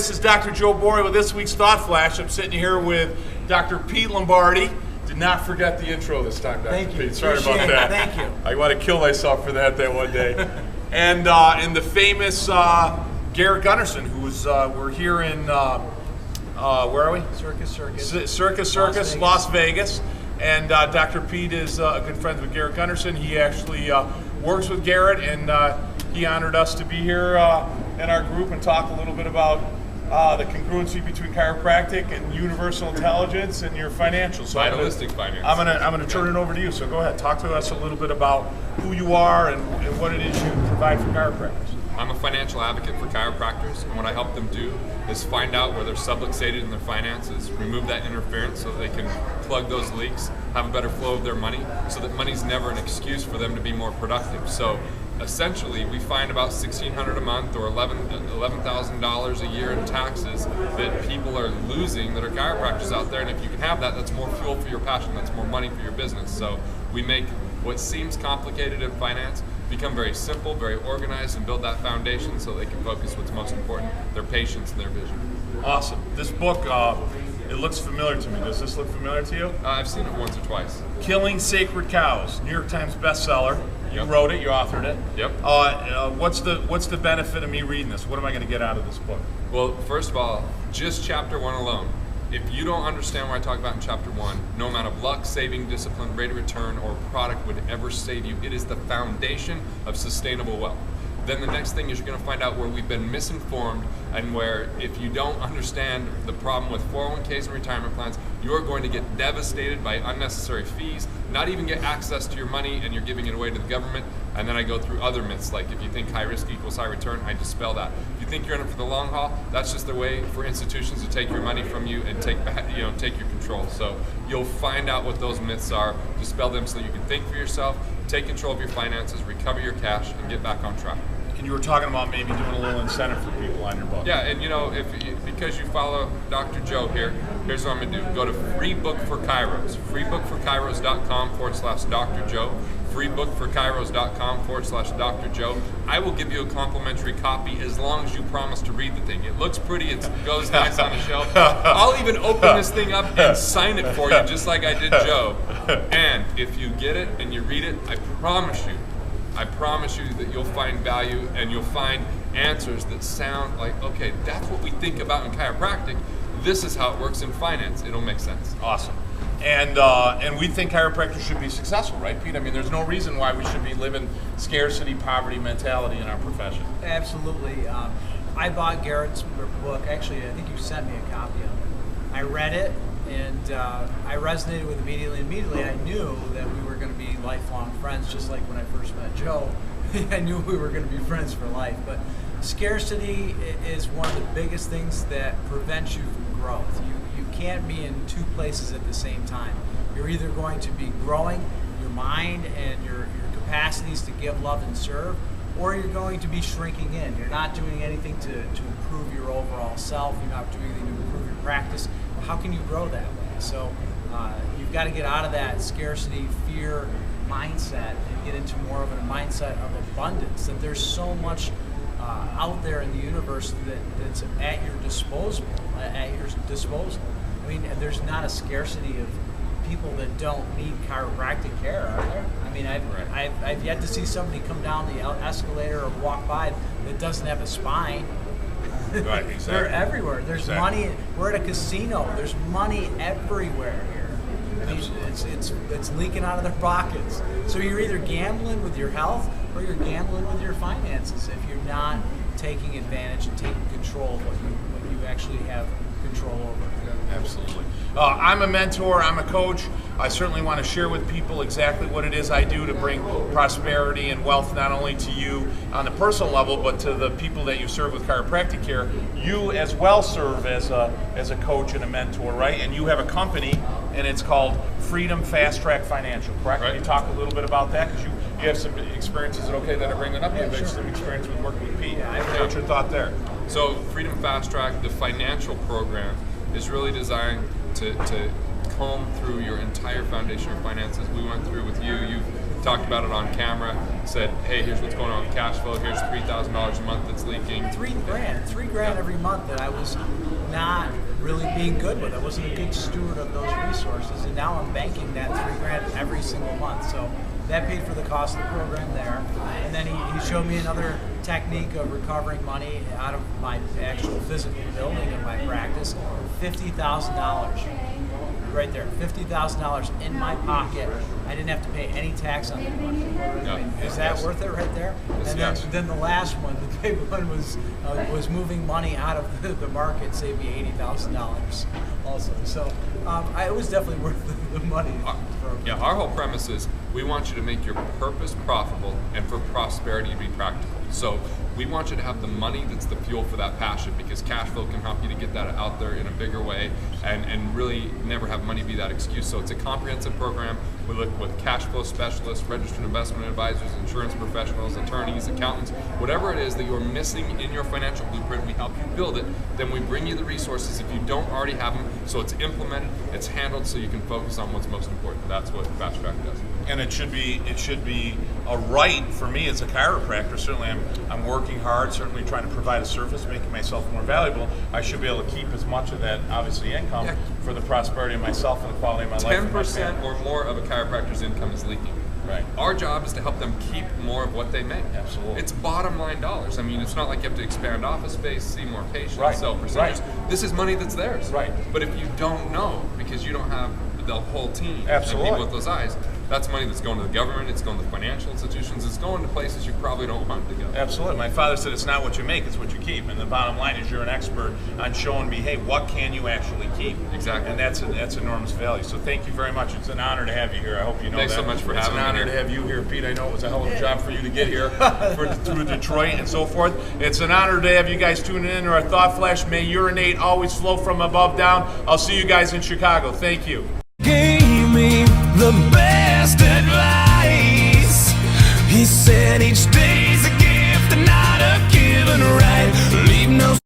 This is Dr. Joe Borio with this week's Thought Flash. I'm sitting here with Dr. Pete Lombardi. Did not forget the intro this time, Dr. Thank you. Pete. Sorry about that. Thank you. I want to kill myself for that one day. And the famous Garret Gunderson, who was, we're here in, where are we? Circus, Las Vegas. And Dr. Pete is a good friend with Garret Gunderson. He actually works with Garret, and he honored us to be here in our group and talk a little bit about the congruency between chiropractic and universal intelligence and your financials. So Vitalistic finance. I'm gonna turn it over to you. So go ahead, talk to us a little bit about who you are and what it is you provide for chiropractors. I'm a financial advocate for chiropractors, and what I help them do is find out where they're subluxated in their finances, remove that interference so that they can plug those leaks, have a better flow of their money, so that money's never an excuse for them to be more productive. So essentially, we find about $1,600 a month or $11,000 a year in taxes that people are losing that are chiropractors out there, and if you can have that, that's more fuel for your passion, that's more money for your business. So we make what seems complicated in finance become very simple, very organized, and build that foundation so they can focus what's most important, their patients and their vision. Awesome. This book, it looks familiar to me. Does this look familiar to you? I've seen it once or twice. Killing Sacred Cows, New York Times bestseller. You Yep. wrote it, you authored it. Yep. What's the benefit of me reading this? What am I going to get out of this book? Well, first of all, just chapter 1 alone. If you don't understand what I talk about in chapter 1, no amount of luck, saving, discipline, rate of return, or product would ever save you. It is the foundation of sustainable wealth. Then the next thing is you're going to find out where we've been misinformed, and where if you don't understand the problem with 401ks and retirement plans, you're going to get devastated by unnecessary fees, not even get access to your money, and you're giving it away to the government. And then I go through other myths, like if you think high risk equals high return, I dispel that. If you think you're in it for the long haul, that's just a way for institutions to take your money from you and take your control. So you'll find out what those myths are, dispel them so that you can think for yourself, take control of your finances, recover your cash, and get back on track. And you were talking about maybe doing a little incentive for people on your book. Yeah, and because you follow Dr. Joe here, here's what I'm going to do. Go to freebookforchiros, freebookforchiros.com/Dr. Joe, freebookforchiros.com/Dr. Joe. I will give you a complimentary copy as long as you promise to read the thing. It looks pretty, it goes nice on the shelf. I'll even open this thing up and sign it for you just like I did Joe. And if you get it and you read it, I promise you that you'll find value and you'll find answers that sound like, okay, that's what we think about in chiropractic. This is how it works in finance. It'll make sense. Awesome. And we think chiropractors should be successful, right, Pete? I mean, there's no reason why we should be living scarcity, poverty mentality in our profession. Absolutely. I bought Garrett's book. Actually, I think you sent me a copy of it. I read it, and I resonated with it immediately. Immediately, I knew that we were going to be lifelong friends, just like when I first met Joe. I knew we were going to be friends for life. But scarcity is one of the biggest things that prevents you from growth. You can't be in two places at the same time. You're either going to be growing your mind and your capacities to give, love, and serve, or you're going to be shrinking in. You're not doing anything to improve your overall self. You're not doing anything to improve your practice. How can you grow that way? So you've got to get out of that scarcity, fear mindset and get into more of a mindset of abundance, that there's so much out there in the universe that's at your disposal. I mean, there's not a scarcity of people that don't need chiropractic care, are there? I mean, I've yet to see somebody come down the escalator or walk by that doesn't have a spine. Right, exactly. They're everywhere. There's money. We're at a casino. There's money everywhere here. I mean, it's leaking out of their pockets. So you're either gambling with your health or you're gambling with your finances if you're not taking advantage and taking control of what you actually have control over. Absolutely. I'm a mentor, I'm a coach. I certainly want to share with people exactly what it is I do to bring prosperity and wealth not only to you on the personal level, but to the people that you serve with chiropractic care. You as well serve as a coach and a mentor, right? And you have a company, and it's called Freedom Fast Track Financial, correct? Right. Can you talk a little bit about that? Because you have some experiences, is it okay that I bring it up? You have some experience with working with Pete. What's your thought there? So Freedom Fast Track, the financial program, is really designed to comb through your entire foundation of finances. We went through with you. You've talked about it on camera, said, hey, here's what's going on with cash flow, here's $3,000 a month that's leaking. $3,000 every month that I was not really being good with. I wasn't a good steward of those resources, and now I'm banking that $3,000 every single month. So that paid for the cost of the program there. And then he showed me another technique of recovering money out of my actual physical building of my practice. $50,000 right there, $50,000 in my pocket. I didn't have to pay any tax on that money. Is that worth it right there? And then the last one, the big one, was moving money out of the market, saved me $80,000 also. So it was definitely worth the money. Our whole premise is we want you to make your purpose profitable and for prosperity to be practical. So we want you to have the money that's the fuel for that passion, because cash flow can help you to get that out there in a bigger way and really never have money be that excuse. So it's a comprehensive program. We look with cash flow specialists, registered investment advisors, insurance professionals, attorneys, accountants, whatever it is that you're missing in your financial blueprint, we help you build it. Then we bring you the resources if you don't already have them, so it's implemented, it's handled, so you can focus on what's most important. That's what Fast Track does. And it should be a right for me as a chiropractor. Certainly I'm working hard, certainly trying to provide a service, making myself more valuable. I should be able to keep as much of that, obviously, income for the prosperity of myself and the quality of my life. 10% or more of a chiropractor's income is leaking. Right. Our job is to help them keep more of what they make. Absolutely. It's bottom line dollars. I mean, it's not like you have to expand office space, see more patients, sell procedures. This is money that's theirs. Right. But if you don't know, because you don't have the whole team and Absolutely. people with those eyes, that's money that's going to the government, it's going to financial institutions, it's going to places you probably don't want it to go. Absolutely. My father said it's not what you make, it's what you keep. And the bottom line is you're an expert on showing me, hey, what can you actually keep? Exactly. And that's enormous value. So thank you very much. It's an honor to have you here. I hope you know Thanks that. so much for it's having me. It's an honor to have you here, Pete. I know it was a hell of a job for you to get here through Detroit and so forth. It's an honor to have you guys tuning in to our Thought Flash. May urinate always flow from above down. I'll see you guys in Chicago. Thank you. Gave me the best advice. He said each day